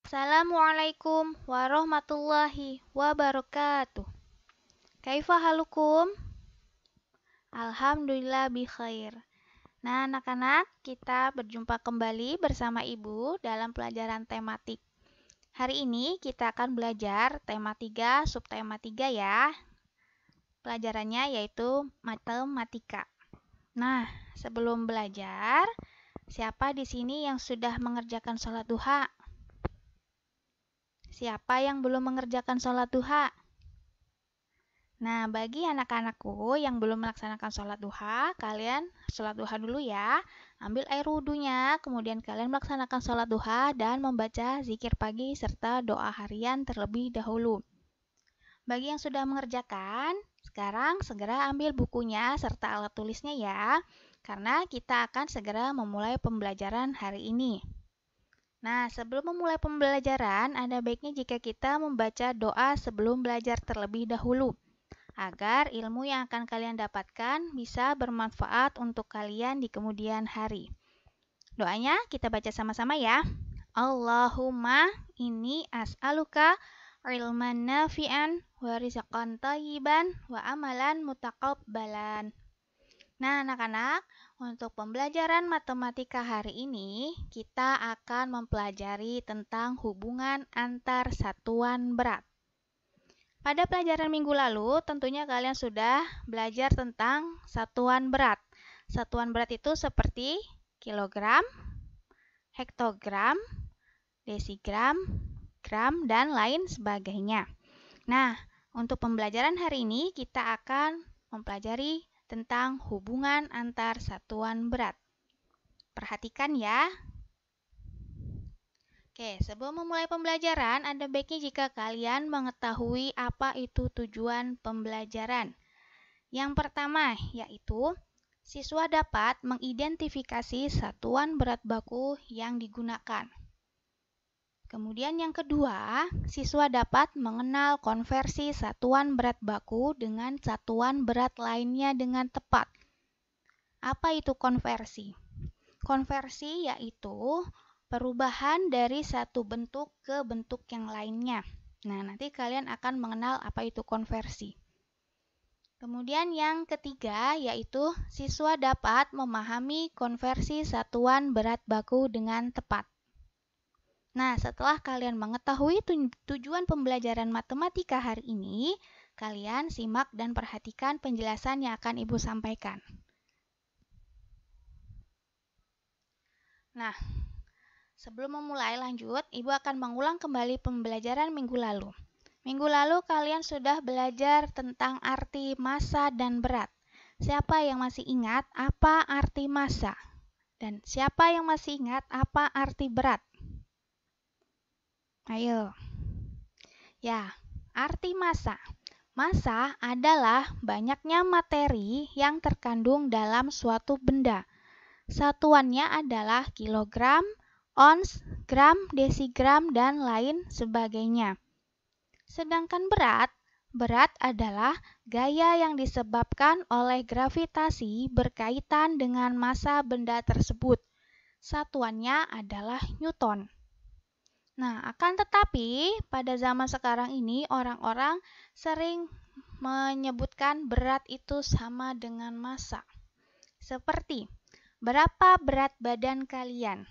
Assalamualaikum warahmatullahi wabarakatuh. Kaifa halukum? Alhamdulillah bi khair. Nah, anak-anak, kita berjumpa kembali bersama Ibu dalam pelajaran tematik. Hari ini kita akan belajar tema 3, subtema 3 ya. Pelajarannya yaitu matematika. Nah, sebelum belajar, siapa di sini yang sudah mengerjakan sholat duha? Siapa yang belum mengerjakan sholat duha? Nah, bagi anak-anakku yang belum melaksanakan sholat duha, kalian sholat duha dulu ya. Ambil air wudhunya, kemudian kalian melaksanakan sholat duha dan membaca zikir pagi serta doa harian terlebih dahulu. Bagi yang sudah mengerjakan, sekarang segera ambil bukunya serta alat tulisnya ya, karena kita akan segera memulai pembelajaran hari ini. Nah, sebelum memulai pembelajaran, ada baiknya jika kita membaca doa sebelum belajar terlebih dahulu, agar ilmu yang akan kalian dapatkan bisa bermanfaat untuk kalian di kemudian hari. Doanya kita baca sama-sama ya. Allahumma inni as'aluka ilman nafi'an wa rizqan thayyiban wa amalan mutaqabbalan. Nah, anak-anak, untuk pembelajaran matematika hari ini, kita akan mempelajari tentang hubungan antar satuan berat. Pada pelajaran minggu lalu, tentunya kalian sudah belajar tentang satuan berat. Satuan berat itu seperti kilogram, hektogram, desigram, gram, dan lain sebagainya. Nah, untuk pembelajaran hari ini kita akan mempelajari tentang hubungan antar satuan berat. Perhatikan ya. Oke, sebelum memulai pembelajaran, ada baiknya jika kalian mengetahui apa itu tujuan pembelajaran. Yang pertama, yaitu siswa dapat mengidentifikasi satuan berat baku yang digunakan. Kemudian yang kedua, siswa dapat mengenal konversi satuan berat baku dengan satuan berat lainnya dengan tepat. Apa itu konversi? Konversi yaitu perubahan dari satu bentuk ke bentuk yang lainnya. Nah, nanti kalian akan mengenal apa itu konversi. Kemudian yang ketiga yaitu siswa dapat memahami konversi satuan berat baku dengan tepat. Nah, setelah kalian mengetahui tujuan pembelajaran matematika hari ini, kalian simak dan perhatikan penjelasan yang akan Ibu sampaikan. Nah, sebelum memulai lanjut, Ibu akan mengulang kembali pembelajaran minggu lalu. Minggu lalu kalian sudah belajar tentang arti massa dan berat. Siapa yang masih ingat apa arti massa? Dan siapa yang masih ingat apa arti berat? Ayo. Ya, arti massa. Massa adalah banyaknya materi yang terkandung dalam suatu benda. Satuannya adalah kilogram, ons, gram, desigram, dan lain sebagainya. Sedangkan berat adalah gaya yang disebabkan oleh gravitasi berkaitan dengan massa benda tersebut. Satuannya adalah Newton. Nah, akan tetapi pada zaman sekarang ini orang-orang sering menyebutkan berat itu sama dengan massa. Seperti, berapa berat badan kalian?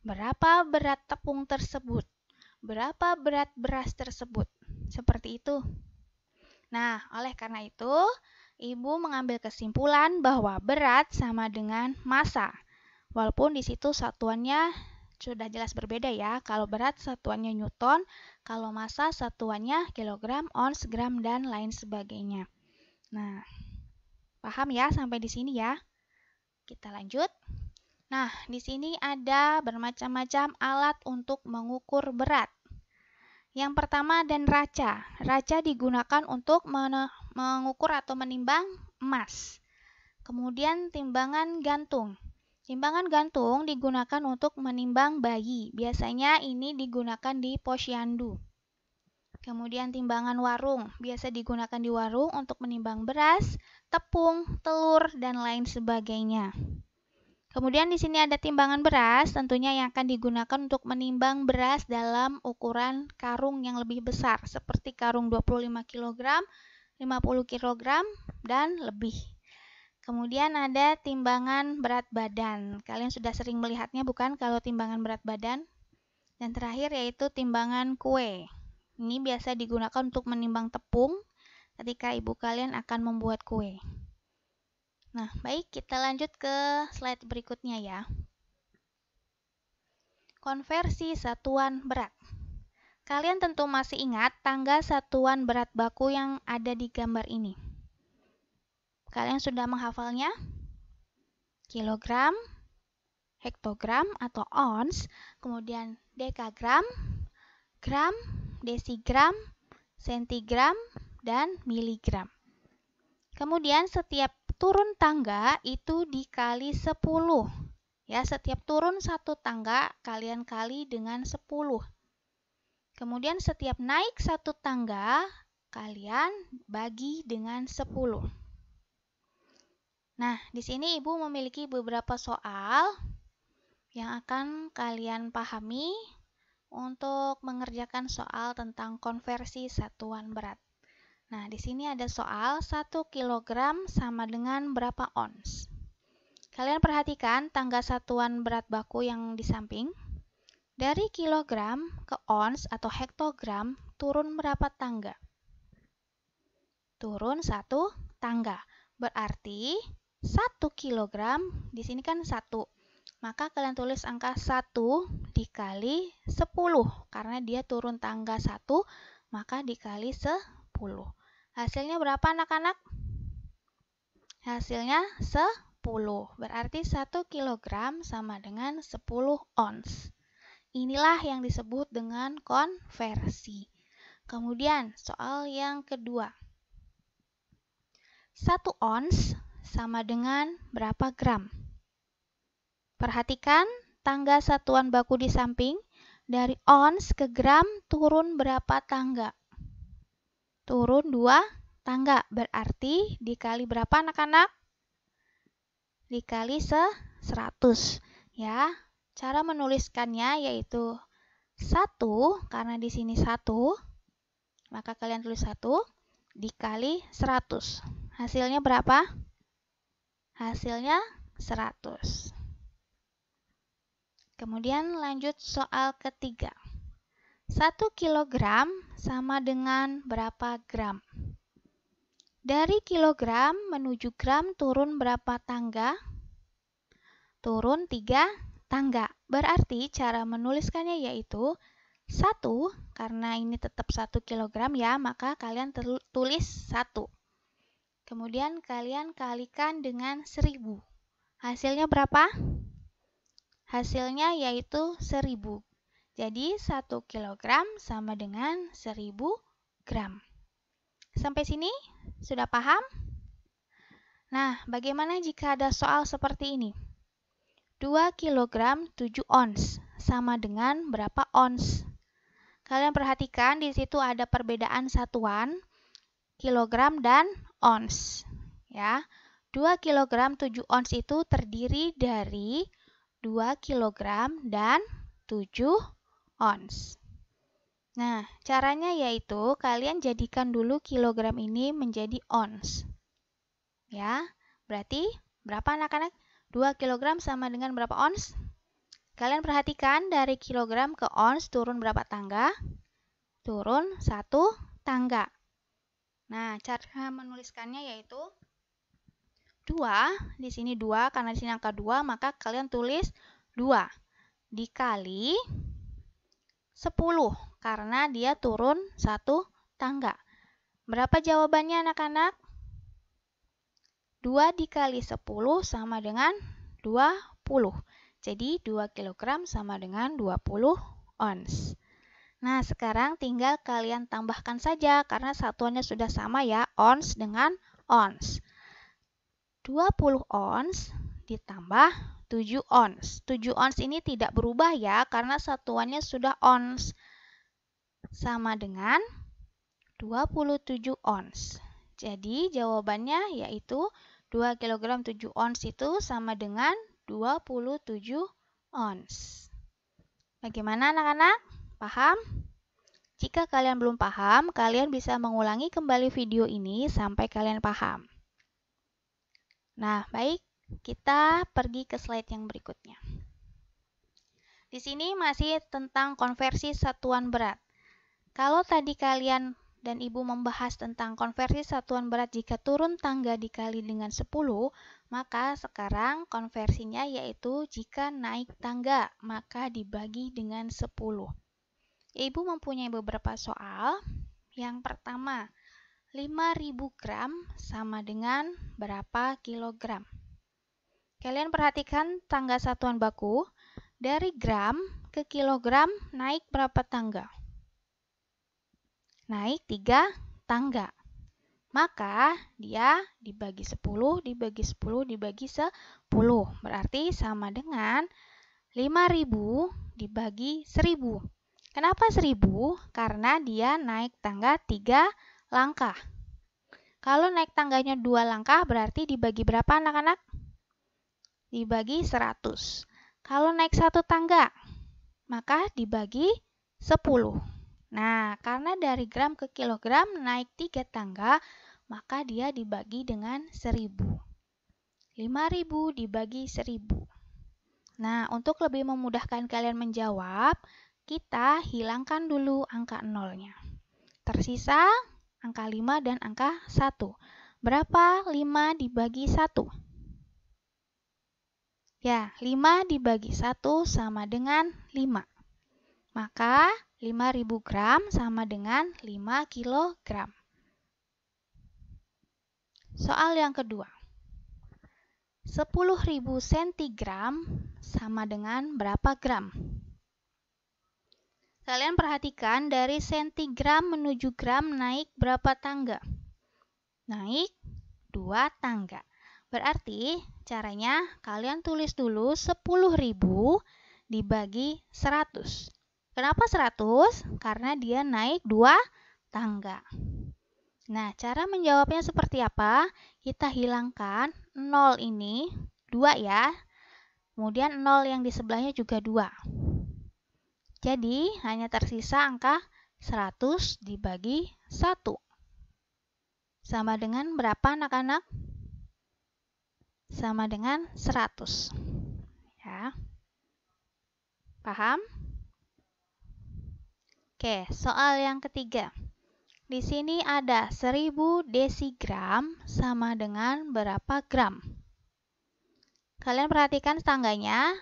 Berapa berat tepung tersebut? Berapa berat beras tersebut? Seperti itu. Nah, oleh karena itu, Ibu mengambil kesimpulan bahwa berat sama dengan massa. Walaupun di situ satuannya sudah jelas berbeda ya. Kalau berat satuannya Newton, kalau massa satuannya kilogram, ons, gram, dan lain sebagainya. Nah, paham ya sampai di sini ya? Kita lanjut. Nah, di sini ada bermacam-macam alat untuk mengukur berat. Yang pertama denraca. Raca digunakan untuk mengukur atau menimbang emas. Kemudian timbangan gantung. Timbangan gantung digunakan untuk menimbang bayi. Biasanya ini digunakan di posyandu. Kemudian timbangan warung. Biasa digunakan di warung untuk menimbang beras, tepung, telur, dan lain sebagainya. Kemudian di sini ada timbangan beras, tentunya yang akan digunakan untuk menimbang beras dalam ukuran karung yang lebih besar, seperti karung 25 kg, 50 kg, dan lebih. Kemudian ada timbangan berat badan. Kalian sudah sering melihatnya bukan kalau timbangan berat badan? Dan terakhir yaitu timbangan kue. Ini biasa digunakan untuk menimbang tepung ketika ibu kalian akan membuat kue. Nah, baik, kita lanjut ke slide berikutnya ya. Konversi satuan berat. Kalian tentu masih ingat tangga satuan berat baku yang ada di gambar ini. Kalian sudah menghafalnya? Kilogram, hektogram atau ons, kemudian dekagram, gram, desigram, sentigram, dan miligram. Kemudian setiap turun tangga itu dikali 10. Ya, setiap turun satu tangga kalian kali dengan 10. Kemudian setiap naik satu tangga kalian bagi dengan 10. Nah, di sini Ibu memiliki beberapa soal yang akan kalian pahami untuk mengerjakan soal tentang konversi satuan berat. Nah, di sini ada soal 1 kg sama dengan berapa ons. Kalian perhatikan tangga satuan berat baku yang di samping. Dari kilogram ke ons atau hektogram turun berapa tangga? Turun 1 tangga. Berarti 1 kilogram, di sini kan 1. Maka kalian tulis angka 1 dikali 10. Karena dia turun tangga 1, maka dikali 10. Hasilnya berapa anak-anak? Hasilnya 10. Berarti 1 kg sama dengan 10 ons. Inilah yang disebut dengan konversi. Kemudian soal yang kedua. 1 ons sama dengan berapa gram? Perhatikan tangga satuan baku di samping. Dari ons ke gram turun berapa tangga? Turun 2 tangga. Berarti dikali berapa anak-anak? Dikali 100. Ya, cara menuliskannya yaitu 1, karena di sini 1, maka kalian tulis 1 dikali 100. Hasilnya berapa? Hasilnya 100. Kemudian lanjut soal ketiga. 1 kg sama dengan berapa gram? Dari kilogram menuju gram turun berapa tangga? Turun 3 tangga. Berarti cara menuliskannya yaitu 1, karena ini tetap 1 kg ya, maka kalian tulis 1. Kemudian kalian kalikan dengan 1000. Hasilnya berapa? Hasilnya yaitu 1000. Jadi 1 kg sama dengan 1000 gram. Sampai sini sudah paham? Nah, bagaimana jika ada soal seperti ini? 2 kg 7 ons sama dengan berapa ons? Kalian perhatikan di situ ada perbedaan satuan, kilogram dan ons. Ya, 2 kg 7 ons itu terdiri dari 2 kg dan 7 ons. Nah, caranya yaitu kalian jadikan dulu kilogram ini menjadi ons. Ya, berarti berapa anak-anak? 2 kg sama dengan berapa ons? Kalian perhatikan dari kilogram ke ons turun berapa tangga? Turun 1 tangga. Nah, cara menuliskannya yaitu 2, di sini 2, karena di sini angka 2, maka kalian tulis 2 dikali 10, karena dia turun 1 tangga. Berapa jawabannya anak-anak? 2 dikali 10 sama dengan 20. Jadi 2 kg sama dengan 20 ons. Nah, sekarang tinggal kalian tambahkan saja karena satuannya sudah sama ya, ons dengan ons. 20 ons ditambah 7 ons. 7 ons ini tidak berubah ya, karena satuannya sudah ons. Sama dengan 27 ons. Jadi jawabannya yaitu 2 kg 7 ons itu sama dengan 27 ons. Bagaimana anak-anak? Paham? Jika kalian belum paham, kalian bisa mengulangi kembali video ini sampai kalian paham. Nah, baik, kita pergi ke slide yang berikutnya. Di sini masih tentang konversi satuan berat. Kalau tadi kalian dan ibu membahas tentang konversi satuan berat jika turun tangga dikali dengan 10, maka sekarang konversinya yaitu jika naik tangga, maka dibagi dengan 10. Ibu mempunyai beberapa soal. Yang pertama, 5.000 gram sama dengan berapa kilogram? Kalian perhatikan tangga satuan baku. Dari gram ke kilogram naik berapa tangga? Naik 3 tangga. Maka dia dibagi 10, dibagi 10, dibagi 10. Berarti sama dengan 5.000 dibagi 1.000. Kenapa 1.000? Karena dia naik tangga 3 langkah. Kalau naik tangganya 2 langkah berarti dibagi berapa anak-anak? Dibagi 100. Kalau naik 1 tangga, maka dibagi 10. Nah, karena dari gram ke kilogram naik 3 tangga, maka dia dibagi dengan 1.000. 5.000 dibagi 1.000. Nah, untuk lebih memudahkan kalian menjawab, kita hilangkan dulu angka nolnya. Tersisa angka 5 dan angka 1. Berapa 5 dibagi 1? Ya, 5 dibagi 1 sama dengan 5. Maka 5.000 gram sama dengan 5 kilogram. Soal yang kedua. 10.000 sentigram sama dengan berapa gram? Kalian perhatikan dari sentigram menuju gram naik berapa tangga? Naik 2 tangga. Berarti caranya kalian tulis dulu 10.000 dibagi 100. Kenapa 100? Karena dia naik 2 tangga. Nah, cara menjawabnya seperti apa? Kita hilangkan 0 ini, 2 ya. Kemudian 0 yang di sebelahnya juga 2. Jadi, hanya tersisa angka 100 dibagi 1. Sama dengan berapa anak-anak? Sama dengan 100. Ya. Paham? Oke, soal yang ketiga. Di sini ada 1.000 desigram sama dengan berapa gram? Kalian perhatikan tangganya.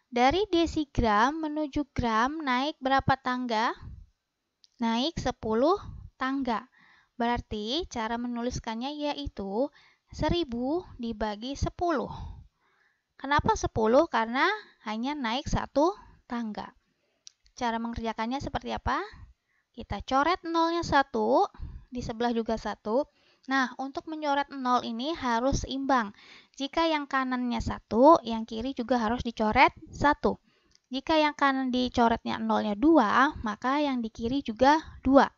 Dari desigram menuju gram naik berapa tangga? Naik 10 tangga. Berarti cara menuliskannya yaitu 1.000 dibagi 10. Kenapa 10? Karena hanya naik 1 tangga. Cara mengerjakannya seperti apa? Kita coret nolnya 1, di sebelah juga 1. Nah, untuk mencoret 0 ini harus seimbang. Jika yang kanannya 1, yang kiri juga harus dicoret 1. Jika yang kanan dicoretnya 0-nya 2, maka yang di kiri juga 2.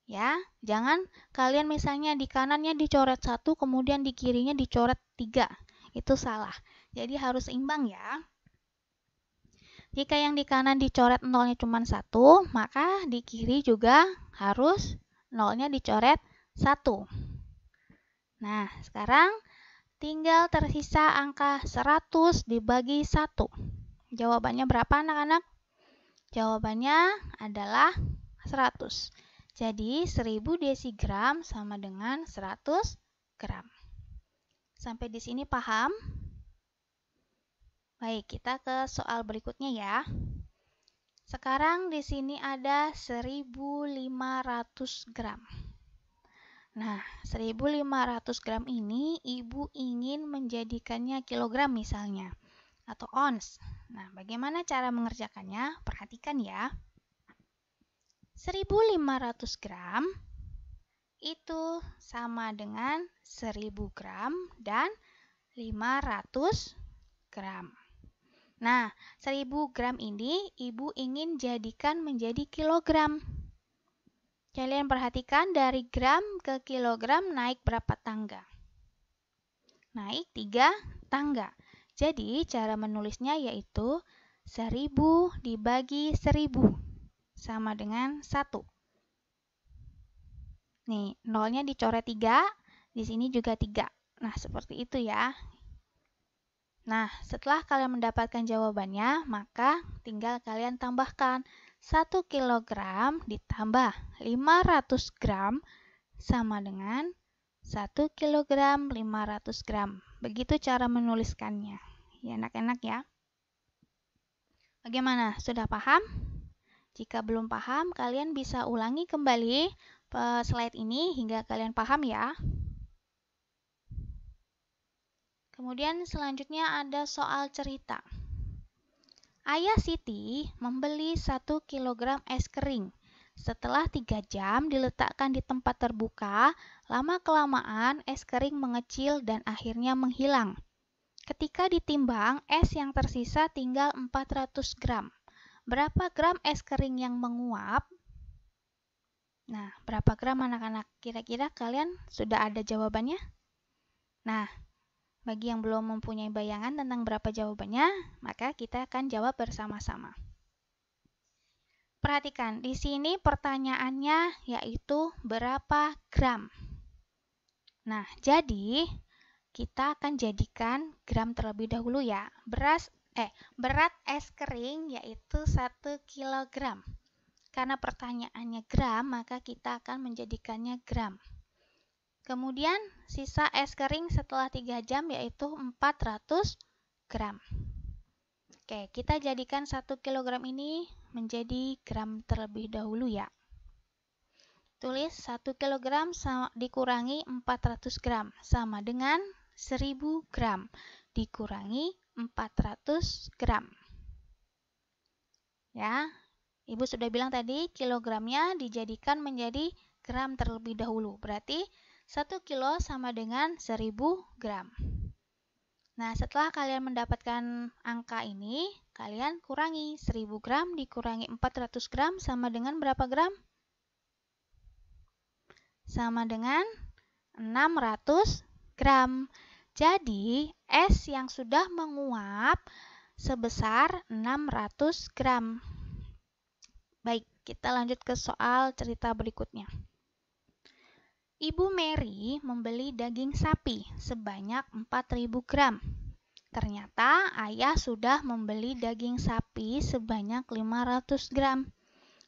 Ya, jangan kalian misalnya di kanannya dicoret 1, kemudian di kirinya dicoret 3. Itu salah. Jadi harus seimbang ya. Jika yang di kanan dicoret 0-nya cuma 1, maka di kiri juga harus 0-nya dicoret 1. Nah, sekarang tinggal tersisa angka 100 dibagi 1. Jawabannya berapa anak-anak? Jawabannya adalah 100. Jadi 1.000 desigram sama dengan 100 gram. Sampai di sini paham? Baik, kita ke soal berikutnya ya. Sekarang di sini ada 1.500 gram. Nah, 1.500 gram ini ibu ingin menjadikannya kilogram misalnya, atau ons. Nah, bagaimana cara mengerjakannya? Perhatikan ya. 1.500 gram itu sama dengan 1.000 gram dan 500 gram. Nah, 1.000 gram ini ibu ingin jadikan menjadi kilogram. Kalian perhatikan dari gram ke kilogram naik berapa tangga? Naik 3 tangga. Jadi cara menulisnya yaitu 1000 dibagi 1000 sama dengan 1. Nih, nolnya dicoret 3, di sini juga 3. Nah, seperti itu ya. Nah, setelah kalian mendapatkan jawabannya, maka tinggal kalian tambahkan 1 kilogram ditambah 500 gram sama dengan 1 kilogram 500 gram. Begitu cara menuliskannya. Ya, enak-enak ya. Bagaimana? Sudah paham? Jika belum paham, kalian bisa ulangi kembali slide ini hingga kalian paham ya. Kemudian selanjutnya ada soal cerita. Ayah Siti membeli 1 kilogram es kering. Setelah 3 jam diletakkan di tempat terbuka, lama-kelamaan es kering mengecil dan akhirnya menghilang. Ketika ditimbang, es yang tersisa tinggal 400 gram. Berapa gram es kering yang menguap? Nah, berapa gram anak-anak? Kira-kira kalian sudah ada jawabannya? Nah, bagi yang belum mempunyai bayangan tentang berapa jawabannya, maka kita akan jawab bersama-sama. Perhatikan, di sini pertanyaannya yaitu berapa gram. Nah, jadi kita akan jadikan gram terlebih dahulu ya. Berat es kering yaitu 1 kilogram. Karena pertanyaannya gram, maka kita akan menjadikannya gram. Kemudian sisa es kering setelah 3 jam yaitu 400 gram. Oke, kita jadikan 1 kilogram ini menjadi gram terlebih dahulu ya. Tulis 1 kilogram dikurangi 400 gram sama dengan 1000 gram dikurangi 400 gram. Ya, Ibu sudah bilang tadi kilogramnya dijadikan menjadi gram terlebih dahulu. Berarti 1 kilo sama dengan 1000 gram. Nah, setelah kalian mendapatkan angka ini, kalian kurangi 1000 gram dikurangi 400 gram sama dengan berapa gram? Sama dengan 600 gram. Jadi, es yang sudah menguap sebesar 600 gram. Baik, kita lanjut ke soal cerita berikutnya. Ibu Mary membeli daging sapi sebanyak 4.000 gram. Ternyata ayah sudah membeli daging sapi sebanyak 500 gram.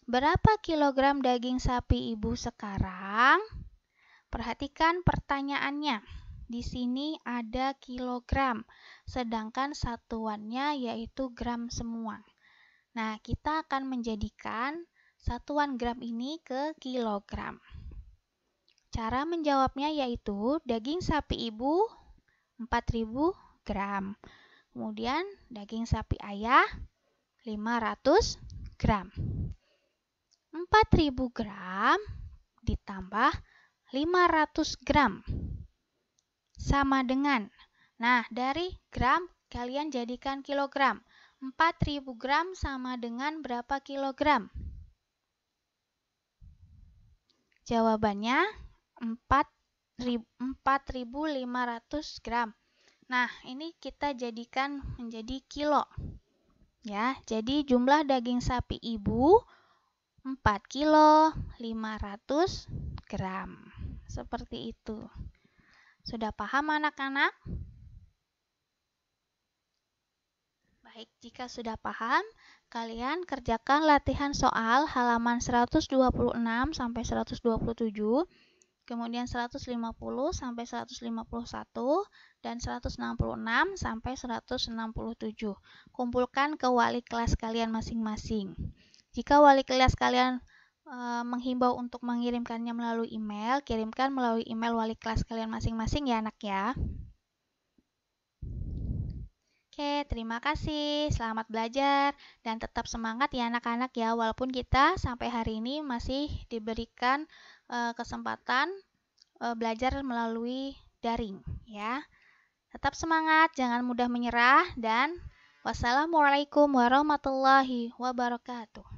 Berapa kilogram daging sapi ibu sekarang? Perhatikan pertanyaannya. Di sini ada kilogram, sedangkan satuannya yaitu gram semua. Nah, kita akan menjadikan satuan gram ini ke kilogram. Cara menjawabnya yaitu daging sapi ibu 4.000 gram. Kemudian daging sapi ayah 500 gram. 4.000 gram ditambah 500 gram sama dengan. Nah, dari gram kalian jadikan kilogram. 4.000 gram sama dengan berapa kilogram? Jawabannya 4.500 gram. Nah, ini kita jadikan menjadi kilo. Ya, jadi jumlah daging sapi ibu 4 kilo 500 gram. Seperti itu. Sudah paham anak-anak? Baik, jika sudah paham, kalian kerjakan latihan soal halaman 126 sampai 127. Kemudian 150 sampai 151 dan 166 sampai 167. Kumpulkan ke wali kelas kalian masing-masing. Jika wali kelas kalian menghimbau untuk mengirimkannya melalui email, kirimkan melalui email wali kelas kalian masing-masing ya anak ya. Oke, terima kasih. Selamat belajar dan tetap semangat ya anak-anak ya. Walaupun kita sampai hari ini masih diberikan kesempatan belajar melalui daring ya. Tetap semangat, jangan mudah menyerah dan wassalamualaikum warahmatullahi wabarakatuh.